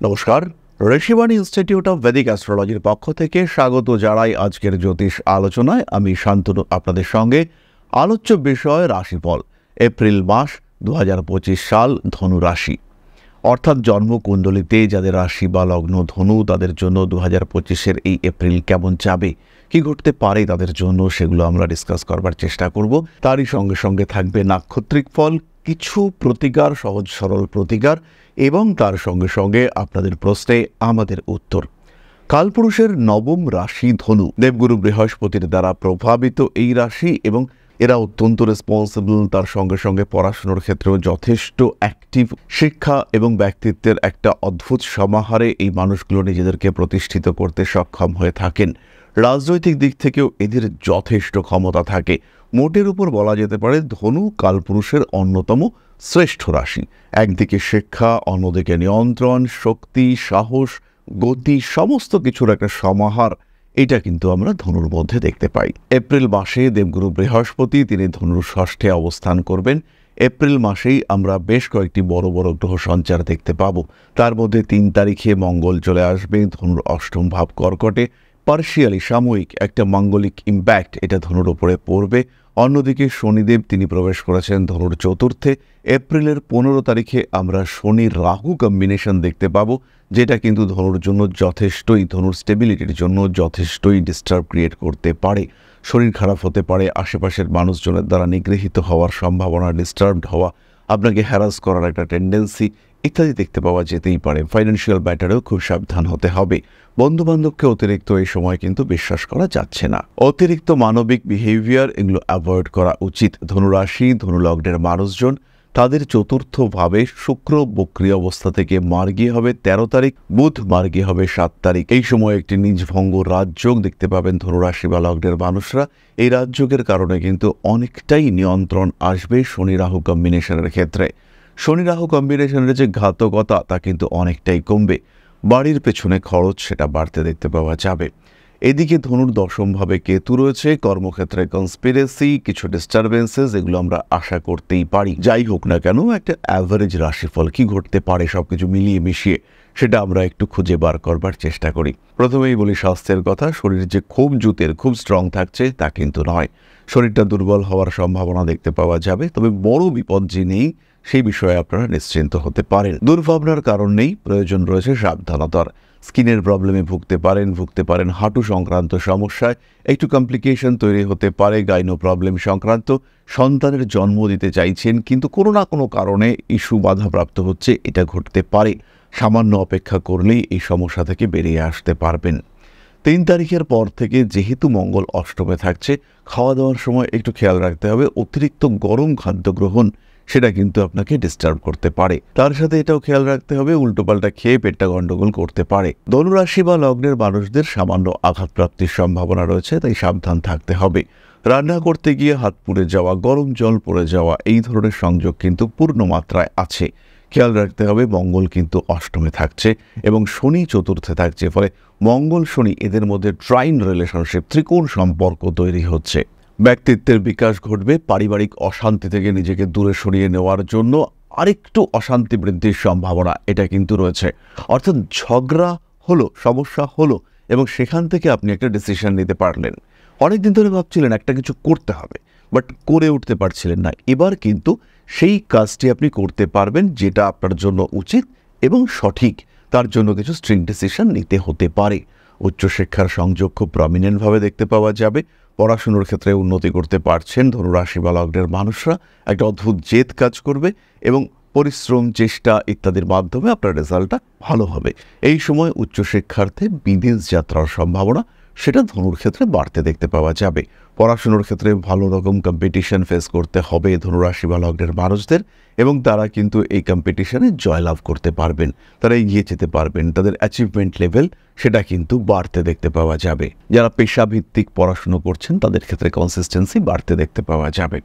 নমস্কার, Rishibani institute of Vedic অ্যাস্ট্রোলজির পক্ষ থেকে স্বাগত জানাই আজকের জ্যোতিষ আলোচনায়। আমি শান্তনু আপনাদের সঙ্গে। আলোচ্য বিষয় রাশিফল এপ্রিল মাস 2025 সাল, ধনু রাশি অর্থাৎ জন্মকুণ্ডলিতে যাদের রাশি বা লগ্ন ধনু, তাদের জন্য 2025-এর এই এপ্রিল কেমন যাবে, কি ঘটতে পারে তাদের জন্য, সেগুলো আমরা ডিসকাস করবার চেষ্টা করব। তারই সঙ্গে সঙ্গে থাকবে নাক্ষত্রিক ফল, কিছু প্রতিকার, সহজ সরল প্রতিকার, এবং তার সঙ্গে সঙ্গে আপনাদের প্রশ্নে আমাদের উত্তর। কালপুরুষের নবম রাশি ধনু, দেবগুরু বৃহস্পতির দ্বারা প্রভাবিত এই রাশি, এবং এরা অত্যন্ত রেসপন্সিবল। তার সঙ্গে সঙ্গে পড়াশোনার ক্ষেত্রেও যথেষ্ট অ্যাক্টিভ। শিক্ষা এবং ব্যক্তিত্বের একটা অদ্ভুত সমাহারে এই মানুষগুলো নিজেদেরকে প্রতিষ্ঠিত করতে সক্ষম হয়ে থাকেন। রাজনৈতিক দিক থেকেও এদের যথেষ্ট ক্ষমতা থাকে। মোটের উপর বলা যেতে পারে ধনু কালপুরুষের অন্যতম শ্রেষ্ঠ রাশি। একদিকে শিক্ষা, অন্যদিকে নিয়ন্ত্রণ, শক্তি, সাহস, গতি, সমস্ত কিছুর একটা সমাহার এটা কিন্তু আমরা ধনুর মধ্যে দেখতে পাই। এপ্রিল মাসে দেবগুরু বৃহস্পতি তিনি ধনুর ষষ্ঠে অবস্থান করবেন। এপ্রিল মাসেই আমরা বেশ কয়েকটি বড় বড় গ্রহ সঞ্চার দেখতে পাব। তার মধ্যে 3 তারিখে মঙ্গল চলে আসবে ধনুর অষ্টম ভাব কর্কটে। পার্শিয়ালি সাময়িক একটা মাঙ্গলিক ইম্প্যাক্ট এটা ধনুর উপরে পড়বে। অন্যদিকে শনিদেব তিনি প্রবেশ করেছেন ধনুর চতুর্থে। এপ্রিলের 15 তারিখে আমরা শনি রাহু কম্বিনেশন দেখতে পাবো, যেটা কিন্তু ধনুর জন্য যথেষ্টই, ধনুর স্টেবিলিটির জন্য যথেষ্টই ডিস্টার্ব ক্রিয়েট করতে পারে। শরীর খারাপ হতে পারে, আশেপাশের মানুষজনের দ্বারা নিগৃহীত হওয়ার সম্ভাবনা, ডিস্টার্বড হওয়া, আপনাকে হ্যারাস করার একটা টেন্ডেন্সি ইত্যাদি দেখতে পাওয়া যেতেই পারে। ফাইন্যান্সিয়াল ব্যাটারেও খুব সাবধান হতে হবে। বন্ধুবান্ধবকে অতিরিক্ত এই সময় কিন্তু বিশ্বাস করা যাচ্ছে না। অতিরিক্ত মানবিক বিহেভিয়ার এগুলো অ্যাভয়েড করা উচিত। ধনুরাশি, ধনুলগ্নের মানুষজন, তাদের চতুর্থ ভাবে শুক্র বক্রী অবস্থা থেকে মার্গী হবে 13 তারিখ, বুধ মার্গী হবে 7 তারিখ। এই সময় একটি নিজভঙ্গ রাজযোগ দেখতে পাবেন ধনুরাশি বা লগ্নের মানুষরা। এই রাজযোগের কারণে কিন্তু অনেকটাই নিয়ন্ত্রণ আসবে শনি রাহু কম্বিনেশনের ক্ষেত্রে। শনি রাহু কম্বিনেশনের যে ঘাতকতা তা কিন্তু অনেকটাই কমবে। বাড়ির পেছনে খরচ সেটা বাড়তে দেখতে পাওয়া যাবে। এদিকে ধনুর দশমভাবে কেতু রয়েছে, কর্মক্ষেত্রে কনস্পিরেসি, কিছু ডিস্টারবেন্সেস এগুলো আমরা আশা করতেই পারি। যাই হোক না কেন, একটা অ্যাভারেজ রাশিফল কি ঘটতে পারে সবকিছু মিলিয়ে মিশিয়ে সেটা আমরা একটু খুঁজে বার করবার চেষ্টা করি। প্রথমেই বলি স্বাস্থ্যের কথা। শরীর যে খুব জুতের, খুব স্ট্রং থাকছে তা কিন্তু নয়। শরীরটা দুর্বল হওয়ার সম্ভাবনা দেখতে পাওয়া যাবে, তবে বড় বিপদ যে নেই সেই বিষয়ে আপনারা নিশ্চিন্ত হতে পারেন। দুর্ভাবনার কারণ নেই, প্রয়োজন রয়েছে সাবধানতার। স্কিনের প্রবলেমে ভুগতে পারেন হাঁটু সংক্রান্ত সমস্যায়, একটু কমপ্লিকেশন তৈরি হতে পারে গাইনো প্রবলেম সংক্রান্ত। সন্তানের জন্ম দিতে চাইছেন কিন্তু কোনো না কোনো কারণে ইস্যু বাধাপ্রাপ্ত হচ্ছে, এটা ঘটতে পারে। সামান্য অপেক্ষা করলেই এই সমস্যা থেকে বেরিয়ে আসতে পারবেন। 3 তারিখের পর থেকে যেহেতু মঙ্গল অষ্টমে থাকছে, খাওয়া দাওয়ার সময় একটু খেয়াল রাখতে হবে। অতিরিক্ত গরম খাদ্য গ্রহণ সেটা কিন্তু আপনাকে ডিস্টার্ব করতে পারে। তার সাথে এটাও খেয়াল রাখতে হবে উল্টোপাল্টা খেয়ে পেটটা গন্ডগোল করতে পারে। ধনুরাশি বা লগ্নের মানুষদের সামান্য আঘাতপ্রাপ্তির সম্ভাবনা রয়েছে, তাই সাবধান থাকতে হবে। রান্না করতে গিয়ে হাত পুড়ে যাওয়া, গরম জল পড়ে যাওয়া, এই ধরনের সংযোগ কিন্তু পূর্ণ মাত্রায় আছে। খেয়াল রাখতে হবে মঙ্গল কিন্তু অষ্টমে থাকছে এবং শনি চতুর্থে থাকছে, ফলে মঙ্গল শনি এদের মধ্যে ট্রাইন রিলেশনশিপ, ত্রিকোণ সম্পর্ক তৈরি হচ্ছে। ব্যক্তিত্বের বিকাশ ঘটবে। পারিবারিক অশান্তি থেকে নিজেকে দূরে সরিয়ে নেওয়ার জন্য আরেকটু অশান্তি বৃদ্ধির সম্ভাবনা এটা কিন্তু রয়েছে। অর্থাৎ ঝগড়া হলো, সমস্যা হলো, এবং সেখান থেকে আপনি একটা ডিসিশন নিতে পারলেন। অনেকদিন ধরে ভাবছিলেন একটা কিছু করতে হবে, বাট করে উঠতে পারছিলেন না। এবার কিন্তু সেই কাজটি আপনি করতে পারবেন যেটা আপনার জন্য উচিত এবং সঠিক। তার জন্য কিছু স্ট্রিং ডিসিশন নিতে হতে পারে। উচ্চশিক্ষার সংযোগ খুব প্রমিনেন্টভাবে দেখতে পাওয়া যাবে। পড়াশুনোর ক্ষেত্রে উন্নতি করতে পারছেন ধনুরাশি বা লগ্নের মানুষরা। একটা অদ্ভুত জেদ কাজ করবে এবং পরিশ্রম, চেষ্টা ইত্যাদির মাধ্যমে আপনার রেজাল্টটা ভালো হবে। এই সময় উচ্চশিক্ষার্থে বিদেশ যাত্রার সম্ভাবনা সেটা ধনুর ক্ষেত্রে বাড়তে দেখতে পাওয়া যাবে। পড়াশুনোর ক্ষেত্রে ভালো রকম কম্পিটিশন ফেস করতে হবে ধনুরাশি বা লগ্নের মানুষদের, এবং তারা কিন্তু এই কম্পিটিশনে জয়লাভ করতে পারবেন, তারা এগিয়ে যেতে পারবেন। তাদের অ্যাচিভমেন্ট লেভেল সেটা কিন্তু বাড়তে দেখতে পাওয়া যাবে। যারা পেশাভিত্তিক পড়াশুনো করছেন তাদের ক্ষেত্রে কনসিস্টেন্সি বাড়তে দেখতে পাওয়া যাবে।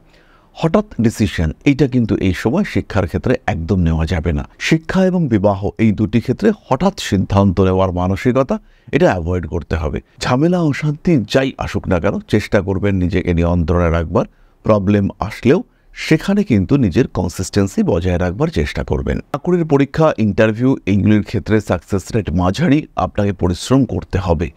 হঠাৎ ডিসিশন এইটা কিন্তু এই সময় শিক্ষার ক্ষেত্রে একদম নেওয়া যাবে না। শিক্ষা এবং বিবাহ এই দুটি ক্ষেত্রে হঠাৎ সিদ্ধান্ত নেওয়ার মানসিকতা এটা অ্যাভয়েড করতে হবে। ঝামেলা অশান্তি যাই আসুক না কেন চেষ্টা করবেন নিজেকে নিয়ন্ত্রণে রাখবার। প্রবলেম আসলেও সেখানে কিন্তু নিজের কনসিস্টেন্সি বজায় রাখবার চেষ্টা করবেন। চাকরির পরীক্ষা, ইন্টারভিউ এইগুলির ক্ষেত্রে সাকসেস রেট মাঝারি, আপনাকে পরিশ্রম করতে হবে।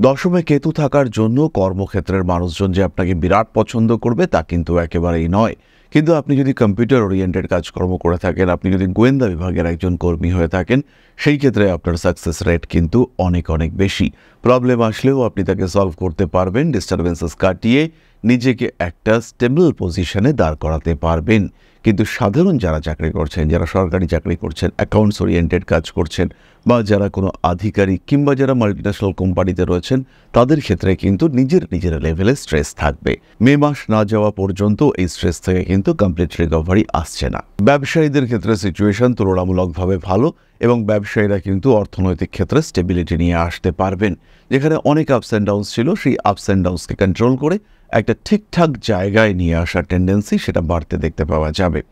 দশমে কেতু থাকার জন্য কর্মক্ষেত্রের মানুষজন যে আপনাকে বিরাট পছন্দ করবে তা কিন্তু একেবারেই নয়। কিন্তু আপনি যদি কম্পিউটার ওরিয়েন্টেড কাজকর্ম করে থাকেন, আপনি যদি গোয়েন্দা বিভাগের একজন কর্মী হয়ে থাকেন, সেই ক্ষেত্রে আপনার সাকসেস রেট কিন্তু অনেক অনেক বেশি। প্রবলেম আসলেও আপনি তাকে সলভ করতে পারবেন, ডিস্টারবেন্সেস কাটিয়ে নিজেকে একটা স্টেবল পজিশনে দাঁড় করাতে পারবেন। কিন্তু সাধারণ যারা চাকরি করছেন, যারা সরকারি চাকরি করছেন, অ্যাকাউন্টস ওরিয়েন্টেড কাজ করছেন, বা যারা কোনো আধিকারিক কিংবা যারা মাল্টিন্যাশনাল কোম্পানিতে রয়েছেন, তাদের ক্ষেত্রে কিন্তু নিজের লেভেলে স্ট্রেস থাকবে। মে মাস না যাওয়া পর্যন্ত এই স্ট্রেস থেকে কিন্তু কমপ্লিট রিকভারি আসছে না। ব্যবসায়ীদের ক্ষেত্রে সিচুয়েশন তুলনামূলকভাবে ভালো এবং ব্যবসায়ীরা কিন্তু অর্থনৈতিক ক্ষেত্রে স্টেবিলিটি নিয়ে আসতে পারবেন। যেখানে অনেক আপস অ্যান্ড ডাউনস ছিল, সেই আপস অ্যান্ড ডাউনসকে কন্ট্রোল করে একটা ঠিকঠাক জায়গায় নিয়ে আসার টেন্ডেন্সি সেটা বাড়তে দেখতে পাওয়া যাবে।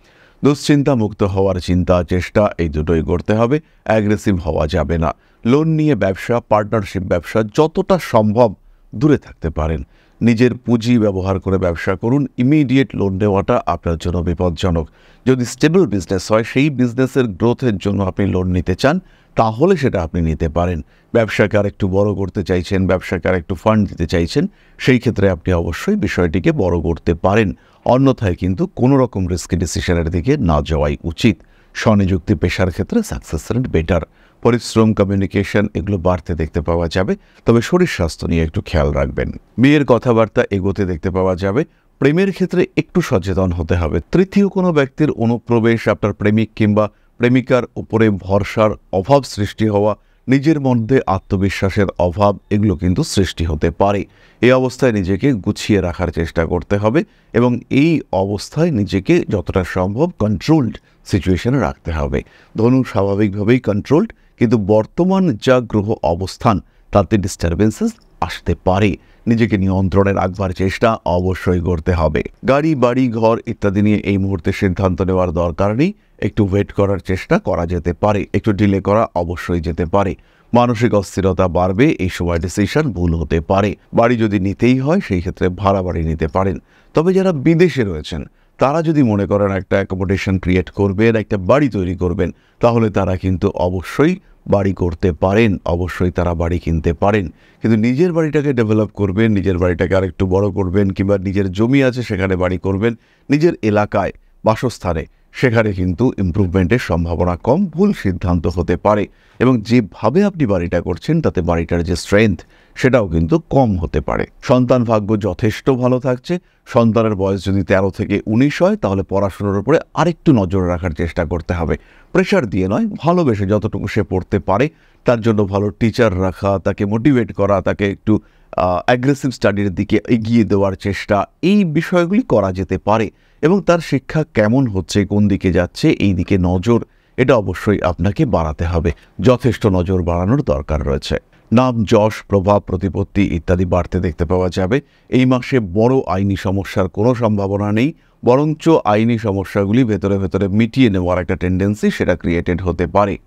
দুশ্চিন্তা মুক্ত হওয়ার চিন্তা, চেষ্টা এই দুটোই করতে হবে, অ্যাগ্রেসিভ হওয়া যাবে না। লোন নিয়ে ব্যবসা, পার্টনারশিপ ব্যবসা যতটা সম্ভব দূরে থাকতে পারেন। নিজের পুঁজি ব্যবহার করে ব্যবসা করুন। ইমিডিয়েট লোন নেওয়াটা আপনার জন্য বিপজ্জনক। যদি স্টেবল বিজনেস হয়, সেই বিজনেসের গ্রোথের জন্য আপনি লোন নিতে চান, তাহলে সেটা আপনি নিতে পারেন। ব্যবসাকে আরেকটু বড় করতে চাইছেন, ব্যবসাকে আরেকটু ফান্ড দিতে চাইছেন, সেই ক্ষেত্রে আপনি অবশ্যই বিষয়টিকে বড় করতে পারেন। অন্যথায় কিন্তু কোনো রকম রিস্কি ডিসিশনের দিকে না যাওয়াই উচিত। স্বনিযুক্তি পেশার ক্ষেত্রে সাকসেস রেট বেটার। পরিশ্রম, কমিউনিকেশন এগুলো বাড়তে দেখতে পাওয়া যাবে, তবে শরীর স্বাস্থ্য নিয়ে একটু খেয়াল রাখবেন। বিয়ের কথাবার্তা এগোতে দেখতে পাওয়া যাবে। প্রেমের ক্ষেত্রে একটু সচেতন হতে হবে। তৃতীয় কোনো ব্যক্তির অনুপ্রবেশ, আপনার প্রেমিক কিংবা প্রেমিকার উপরে ভরসার অভাব সৃষ্টি হওয়া, নিজের মধ্যে আত্মবিশ্বাসের অভাব, এগুলো কিন্তু সৃষ্টি হতে পারে। এই অবস্থায় নিজেকে গুছিয়ে রাখার চেষ্টা করতে হবে এবং এই অবস্থায় নিজেকে যতটা সম্ভব কন্ট্রোলড সিচুয়েশনে রাখতে হবে। ধনু স্বাভাবিকভাবেই কন্ট্রোলড, কিন্তু বর্তমান যা গ্রহ অবস্থান তাতে ডিস্টারবেন্সেস আসতে পারে। নিজেকে নিয়ন্ত্রণে রাখবার চেষ্টা অবশ্যই করতে হবে। গাড়ি, বাড়ি, ঘর ইত্যাদি নিয়ে এই মুহূর্তে সিদ্ধান্ত নেওয়ার দরকার নেই। একটু ওয়েট করার চেষ্টা করা যেতে পারে, একটু ডিলে করা অবশ্যই যেতে পারে। মানসিক অস্থিরতা বাড়বে, এই সময় ডিসিশন ভুল হতে পারে। বাড়ি যদি নিতেই হয়, সেই ক্ষেত্রে ভাড়া বাড়ি নিতে পারেন। তবে যারা বিদেশে রয়েছেন, তারা যদি মনে করেন একটা অ্যাকোমোডেশন ক্রিয়েট করবেন, একটা বাড়ি তৈরি করবেন, তাহলে তারা কিন্তু অবশ্যই বাড়ি করতে পারেন, অবশ্যই তারা বাড়ি কিনতে পারেন। কিন্তু নিজের বাড়িটাকে ডেভেলপ করবেন, নিজের বাড়িটাকে আরেকটু বড় করবেন, কিংবা নিজের জমি আছে সেখানে বাড়ি করবেন, নিজের এলাকায় বাসস্থানে, সেখানে কিন্তু ইমপ্রুভমেন্টের সম্ভাবনা কম, ভুল সিদ্ধান্ত হতে পারে। এবং যেভাবে আপনি বাড়িটা করছেন তাতে বাড়িটার যে স্ট্রেংথ সেটাও কিন্তু কম হতে পারে। সন্তান ভাগ্য যথেষ্ট ভালো থাকছে। সন্তানের বয়স যদি 13 থেকে 19 হয়, তাহলে পড়াশোনার উপরে আরেকটু নজর রাখার চেষ্টা করতে হবে। প্রেশার দিয়ে নয়, ভালোবেসে যতটুকু সে পড়তে পারে তার জন্য ভালো টিচার রাখা, তাকে মোটিভেট করা, তাকে একটু অ্যাগ্রেসিভ স্টাডির দিকে এগিয়ে দেওয়ার চেষ্টা, এই বিষয়গুলি করা যেতে পারে। এবং তার শিক্ষা কেমন হচ্ছে, কোন দিকে যাচ্ছে, এই দিকে নজর, এটা অবশ্যই আপনাকে বাড়াতে হবে। যথেষ্ট নজর বাড়ানোর দরকার রয়েছে। নাম, যশ, প্রভাব, প্রতিপত্তি ইত্যাদি বাড়তে দেখতে পাওয়া যাবে। এই মাসে বড় আইনি সমস্যার কোনো সম্ভাবনা নেই, বরঞ্চ আইনি সমস্যাগুলি ভেতরে ভেতরে মিটিয়ে নেওয়ার একটা টেন্ডেন্সি সেটা ক্রিয়েটেড হতে পারে।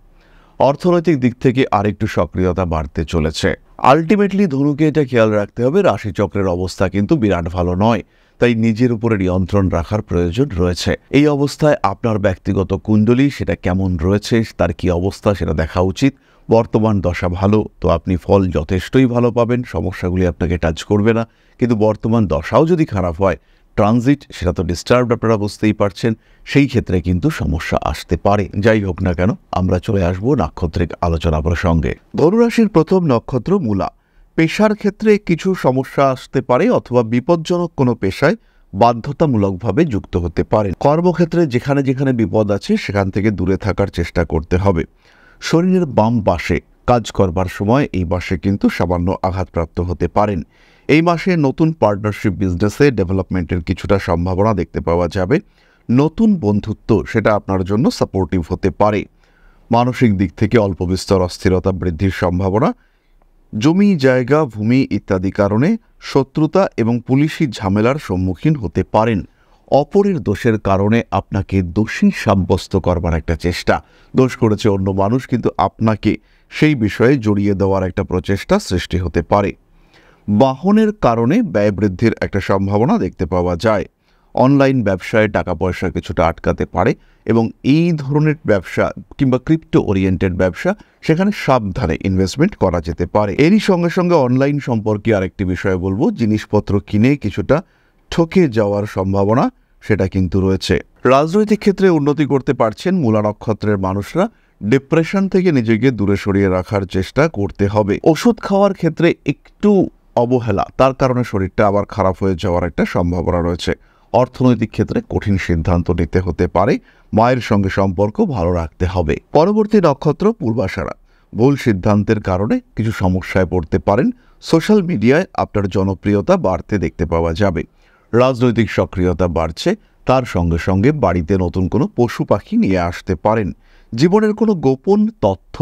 অর্থনৈতিক দিক থেকে আরেকটু সক্রিয়তা বাড়তে চলেছে। আলটিমেটলি ধনুকে এটা খেয়াল রাখতে হবে, রাশিচক্রের অবস্থা কিন্তু বিরাট ভালো নয়, তাই নিজের উপরে নিয়ন্ত্রণ রাখার প্রয়োজন রয়েছে। এই অবস্থায় আপনার ব্যক্তিগত কুণ্ডলী সেটা কেমন রয়েছে, তার কি অবস্থা সেটা দেখা উচিত। বর্তমান দশা ভালো, তো আপনি ফল যথেষ্টই ভালো পাবেন, সমস্যাগুলি আপনাকে টাচ করবে না। কিন্তু বর্তমান দশাও যদি খারাপ হয়, ট্রানজিট সেটা তো ডিস্টার্বড, আপনারা বুঝতেই পারছেন, সেই ক্ষেত্রে কিন্তু সমস্যা আসতে পারে। যাই হোক না কেন, আমরা চলে আসবো নাক্ষত্রিক আলোচনা প্রসঙ্গে। ধনুরাশির প্রথম নক্ষত্র মূলা। পেশার ক্ষেত্রে কিছু সমস্যা আসতে পারে, অথবা বিপজ্জনক কোনো পেশায় বাধ্যতামূলকভাবে যুক্ত হতে পারে। কর্মক্ষেত্রে যেখানে যেখানে বিপদ আছে সেখান থেকে দূরে থাকার চেষ্টা করতে হবে। শরীরের বাম পাশে কাজ করবার সময় এই মাসে কিন্তু সামান্য আঘাতপ্রাপ্ত হতে পারেন। এই মাসে নতুন পার্টনারশিপ বিজনেসে ডেভেলপমেন্টের কিছুটা সম্ভাবনা দেখতে পাওয়া যাবে। নতুন বন্ধুত্ব সেটা আপনার জন্য সাপোর্টিভ হতে পারে। মানসিক দিক থেকে অল্প বিস্তর অস্থিরতা বৃদ্ধির সম্ভাবনা। জমি, জায়গা, ভূমি ইত্যাদি কারণে শত্রুতা এবং পুলিশি ঝামেলার সম্মুখীন হতে পারেন। অপরের দোষের কারণে আপনাকে দোষী সাব্যস্ত করবার একটা চেষ্টা, দোষ করেছে অন্য মানুষ, কিন্তু আপনাকে সেই বিষয়ে জড়িয়ে দেওয়ার একটা প্রচেষ্টা সৃষ্টি হতে পারে। বাহনের কারণে ব্যয় বৃদ্ধির একটা সম্ভাবনা দেখতে পাওয়া যায়। অনলাইন ব্যবসায় টাকা পয়সা কিছুটা আটকাতে পারে এবং এই ধরনের ব্যবসা কিংবা ক্রিপ্টো ওরিয়েন্টেড ব্যবসা সেখানে সাবধানে ইনভেস্টমেন্ট করা যেতে পারে। এরই সঙ্গে সঙ্গে অনলাইন সম্পর্কে আরেকটি বিষয় বলবো, জিনিসপত্র কিনে কিছুটা ঠকে যাওয়ার সম্ভাবনা সেটা কিন্তু রয়েছে। রাজনৈতিক ক্ষেত্রে উন্নতি করতে পারছেন মূলা নক্ষত্রের মানুষরা। ডিপ্রেশন থেকে নিজেকে দূরে সরিয়ে রাখার চেষ্টা করতে হবে। ওষুধ খাওয়ার ক্ষেত্রে একটু অবহেলা, তার কারণে শরীরটা আবার খারাপ হয়ে যাওয়ার একটা সম্ভাবনা রয়েছে। অর্থনৈতিক ক্ষেত্রে কঠিন সিদ্ধান্ত নিতে হতে পারে। মায়ের সঙ্গে সম্পর্ক ভালো রাখতে হবে। পরবর্তী নক্ষত্র পূর্বাষাঢ়া। ভুল সিদ্ধান্তের কারণে কিছু সমস্যায় পড়তে পারেন। সোশ্যাল মিডিয়ায় আপনার জনপ্রিয়তা বাড়তে দেখতে পাওয়া যাবে। রাজনৈতিক সক্রিয়তা বাড়ছে, তার সঙ্গে সঙ্গে বাড়িতে নতুন কোনো পশু পাখি নিয়ে আসতে পারেন। জীবনের কোনো গোপন তথ্য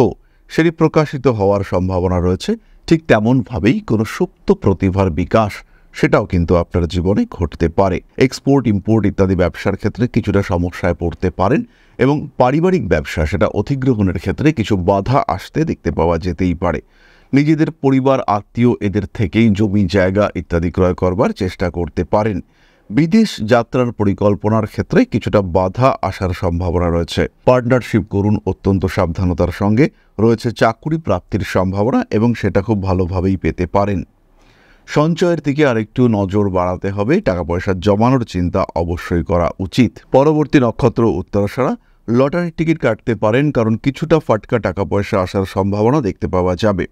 সেটি প্রকাশিত হওয়ার সম্ভাবনা রয়েছে। ঠিক তেমনভাবেই কোনো সুপ্ত প্রতিভার বিকাশ সেটাও কিন্তু আপনার জীবনে ঘটতে পারে। এক্সপোর্ট ইম্পোর্ট ইত্যাদি ব্যবসার ক্ষেত্রে কিছুটা সমস্যায় পড়তে পারেন এবং পারিবারিক ব্যবসা সেটা অধিগ্রহণের ক্ষেত্রে কিছু বাধা আসতে দেখতে পাওয়া যেতেই পারে। নিজেদের পরিবার আত্মীয় এদের থেকেই জমি জায়গা ইত্যাদি ক্রয় করবার চেষ্টা করতে পারেন। বিদেশ যাত্রার পরিকল্পনার ক্ষেত্রে কিছুটা বাধা আসার সম্ভাবনা রয়েছে। পার্টনারশিপ করুন অত্যন্ত সাবধানতার সঙ্গে। রয়েছে চাকরি প্রাপ্তির সম্ভাবনা এবং সেটা খুব ভালোভাবেই পেতে পারেন। সঞ্চয়ের দিকে আরেকটু নজর বাড়াতে হবে। টাকা পয়সা জমানোর চিন্তা অবশ্যই করা উচিত। পরবর্তী নক্ষত্র উত্তরাষাঢ়া। লটারির টিকিট কাটতে পারেন, কারণ কিছুটা ফাটকা টাকা পয়সা আসার সম্ভাবনা দেখতে পাওয়া যাবে।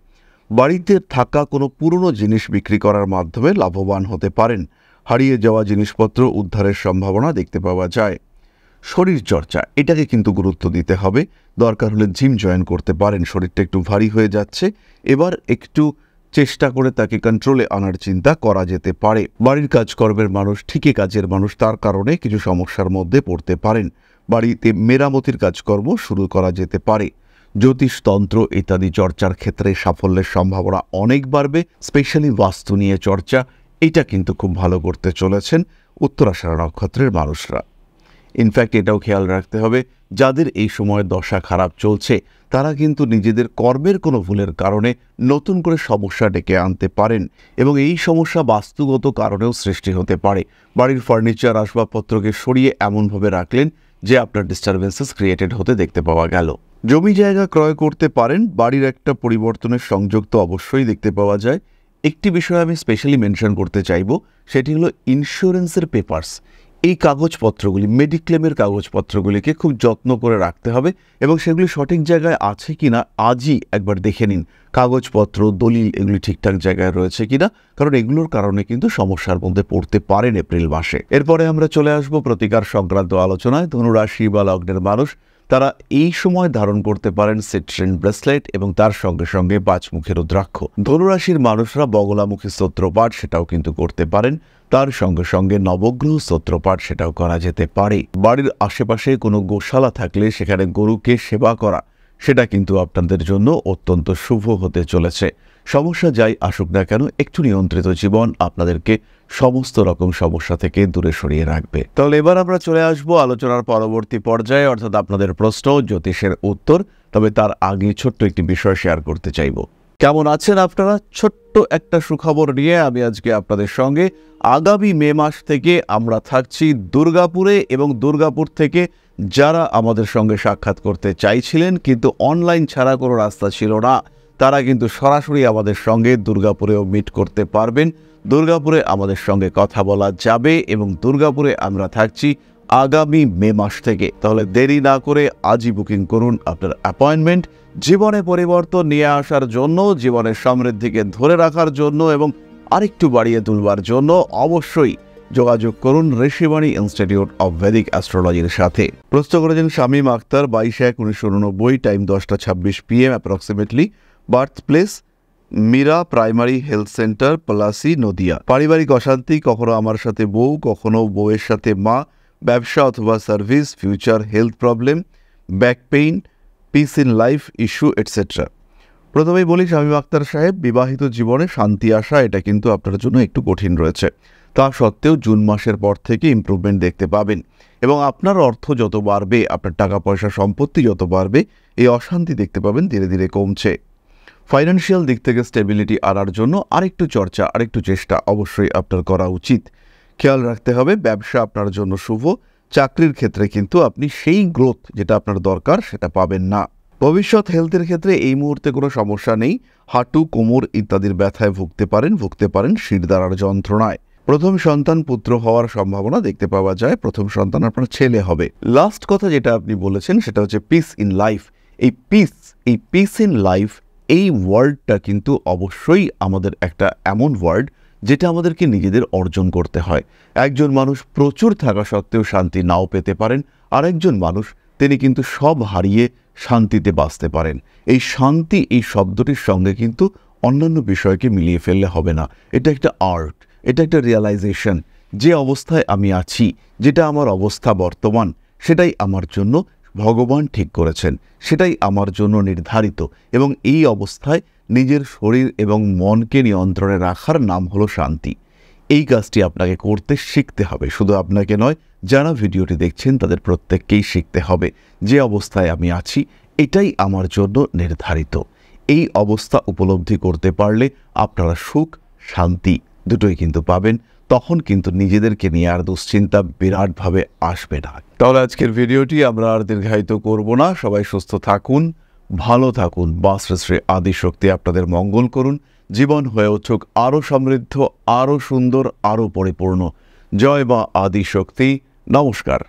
বাড়িতে থাকা কোনো পুরনো জিনিস বিক্রি করার মাধ্যমে লাভবান হতে পারেন। হারিয়ে যাওয়া জিনিসপত্র উদ্ধারের সম্ভাবনা দেখতে পাওয়া যায়। শরীরচর্চা এটাকে কিন্তু গুরুত্ব দিতে হবে। দরকার হলে জিম জয়েন করতে পারেন। শরীরটা একটু ভারী হয়ে যাচ্ছে, এবার একটু চেষ্টা করে তাকে কন্ট্রোলে আনার চিন্তা করা যেতে পারে। বাড়ির কাজকর্মের মানুষ, ঠিকই কাজের মানুষ, তার কারণে কিছু সমস্যার মধ্যে পড়তে পারেন। বাড়িতে মেরামতির কাজকর্ম শুরু করা যেতে পারে। জ্যোতিষতন্ত্র ইত্যাদি চর্চার ক্ষেত্রে সাফল্যের সম্ভাবনা অনেক বাড়বে। স্পেশালি বাস্তু নিয়ে চর্চা, এটা কিন্তু খুব ভালো করতে চলেছেন উত্তরাষাঢ়া নক্ষত্রের মানুষরা। ইনফ্যাক্ট এটাও খেয়াল রাখতে হবে, যাদের এই সময় দশা খারাপ চলছে তারা কিন্তু নিজেদের কর্মের কোনো ভুলের কারণে নতুন করে সমস্যা ডেকে আনতে পারেন এবং এই সমস্যা বাস্তুগত কারণেও সৃষ্টি হতে পারে। বাড়ির ফার্নিচার আসবাবপত্রকে সরিয়ে এমনভাবে রাখলেন যে আপনার ডিস্টারবেন্সেস ক্রিয়েটেড হতে দেখতে পাওয়া গেল। জমি জায়গা ক্রয় করতে পারেন। বাড়ির একটা পরিবর্তনের সংযোগ তো অবশ্যই দেখতে পাওয়া যায়। একটি বিষয় আমি স্পেশালি মেনশন করতে চাইব, সেটি হলো ইন্স্যুরেন্সের পেপারস। এই কাগজপত্রগুলি, মেডিক্লেমের কাগজপত্রগুলিকে খুব যত্ন করে রাখতে হবে এবং সেগুলি সঠিক জায়গায় আছে কিনা আজই একবার দেখে নিন। কাগজপত্র, দলিল এগুলি ঠিকঠাক জায়গায় রয়েছে কিনা, কারণ এগুলোর কারণে কিন্তু সমস্যার মধ্যে পড়তে পারেন এপ্রিল মাসে। এরপরে আমরা চলে আসব প্রতিকার সংক্রান্ত আলোচনায়। ধনুরাশি বা লগ্নের মানুষ তারা এই সময় ধারণ করতে পারেন সিট্রিন ব্রেসলেট এবং তার সঙ্গে সঙ্গে 5 মুখের রুদ্রাক্ষ। ধনুরাশির মানুষরা বগলামুখী স্তোত্রপাঠ সেটাও কিন্তু করতে পারেন। তার সঙ্গে সঙ্গে নবগ্রহ স্তোত্রপাঠ সেটাও করা যেতে পারে। বাড়ির আশেপাশে কোনো গোশালা থাকলে সেখানে গরুকে সেবা করা সেটা কিন্তু আপনাদের জন্য অত্যন্ত শুভ হতে চলেছে। সমস্যা যাই আসুক না কেন, একটু নিয়ন্ত্রিত জীবন আপনাদেরকে সমস্ত রকম সমস্যা থেকে দূরে সরিয়ে রাখবে। তাহলে এবার আমরা চলে আসবো আলোচনার পরবর্তী পর্যায়ে, অর্থাৎ আপনাদের প্রশ্ন জ্যোতিষের উত্তর। তবে তার আগে ছোট্ট একটি বিষয় শেয়ার করতে চাইব। কেমন আছেন আপনারা? ছোট্ট একটা সুখবর নিয়ে আমি আজকে আপনাদের সঙ্গে। আগামী মে মাস থেকে আমরা থাকছি দুর্গাপুরে এবং দুর্গাপুর থেকে যারা আমাদের সঙ্গে সাক্ষাৎ করতে চাইছিলেন কিন্তু অনলাইন ছাড়া কোনো রাস্তা ছিল না, তারা কিন্তু সরাসরি আমাদের সঙ্গে দুর্গাপুরেও মিট করতে পারবেন। দুর্গাপুরে আমাদের সঙ্গে কথা বলা যাবে এবং দুর্গাপুরে আমরা থাকছি আগামী মে মাস থেকে। তাহলে দেরি না করে আজই বুকিং করুন আপনার অ্যাপয়েন্টমেন্ট। জীবনে পরিবর্তন নিয়ে আসার জন্য, জীবনের সমৃদ্ধিকে ধরে রাখার জন্য এবং আরেকটু বাড়িয়ে তুলবার জন্য অবশ্যই যোগাযোগ করুন ঋষিবাণী ইনস্টিটিউট অব ভেদিক অ্যাস্ট্রোলজির সাথে। প্রশ্ন করেছেন Shamim Akhtar, 22/1/1989, time 10:26 PM approximately. Birth place Meera primary health centre, Palashi, Nadia. পারিবারিক অশান্তি, কখনো আমার সাথে বউ, কখনো বউয়ের সাথে মা। ব্যবসা অথবা service, future health problem, back pain, piece in life issue etcetera. প্রথমেই বলি শামীম আক্তার সাহেব, বিবাহিত জীবনে শান্তি আসা এটা কিন্তু আপনার জন্য একটু কঠিন রয়েছে। তা সত্ত্বেও জুন মাসের পর থেকে ইমপ্রুভমেন্ট দেখতে পাবেন এবং আপনার অর্থ যত বাড়বে, আপনার টাকা পয়সা সম্পত্তি যত বাড়বে, এই অশান্তি দেখতে পাবেন ধীরে ধীরে কমছে। ফাইন্যান্সিয়াল দিক থেকে স্টেবিলিটি আনার জন্য আরেকটু চর্চা, আরেকটু চেষ্টা অবশ্যই আপনার করা উচিত। খেয়াল রাখতে হবে ব্যবসা আপনার জন্য শুভ, চাকরির ক্ষেত্রে কিন্তু আপনি সেই গ্রোথ যেটা আপনার দরকার সেটা পাবেন না। ভবিষ্যৎ হেলথের ক্ষেত্রে এই মুহূর্তে কোনো সমস্যা নেই। হাঁটু, কোমর ইত্যাদির ব্যথায় ভুগতে পারেন শিরদাঁড়ার যন্ত্রণায়। প্রথম সন্তান পুত্র হওয়ার সম্ভাবনা দেখতে পাওয়া যায়, প্রথম সন্তান আপনার ছেলে হবে। লাস্ট কথা যেটা আপনি বলেছেন সেটা হচ্ছে পিস ইন লাইফ। এই পিস ইন লাইফ এই ওয়ার্ডটা কিন্তু অবশ্যই আমাদের একটা এমন ওয়ার্ড যেটা আমাদেরকে নিজেদের অর্জন করতে হয়। একজন মানুষ প্রচুর থাকা সত্ত্বেও শান্তি নাও পেতে পারেন, আর একজন মানুষ তিনি কিন্তু সব হারিয়ে শান্তিতে বাঁচতে পারেন। এই শান্তি এই শব্দটির সঙ্গে কিন্তু অন্যান্য বিষয়কে মিলিয়ে ফেললে হবে না। এটা একটা আর্ট, এটা একটা রিয়ালাইজেশন। যে অবস্থায় আমি আছি, যেটা আমার অবস্থা বর্তমান, সেটাই আমার জন্য ভগবান ঠিক করেছেন, সেটাই আমার জন্য নির্ধারিত। এবং এই অবস্থায় নিজের শরীর এবং মনকে নিয়ন্ত্রণে রাখার নাম হলো শান্তি। এই কাজটি আপনাকে করতে শিখতে হবে, শুধু আপনাকে নয়, যারা ভিডিওটি দেখছেন তাদের প্রত্যেককেই শিখতে হবে। যে অবস্থায় আমি আছি এটাই আমার জন্য নির্ধারিত। এই অবস্থা উপলব্ধি করতে পারলে আপনারা সুখ, শান্তি দুটোই কিন্তু পাবেন। তখন কিন্তু নিজেদেরকে নিয়ে আর দুশ্চিন্তা বিরাটভাবে আসবে না। তাহলে আজকের ভিডিওটি আমরা আর দীর্ঘায়িত করব না। সবাই সুস্থ থাকুন, ভালো থাকুন। বা শ্রী শ্রী আদিশক্তি আপনাদের মঙ্গল করুন। জীবন হয়ে উঠুক আরও সমৃদ্ধ, আরও সুন্দর, আরও পরিপূর্ণ। জয় বা আদিশক্তি। নমস্কার।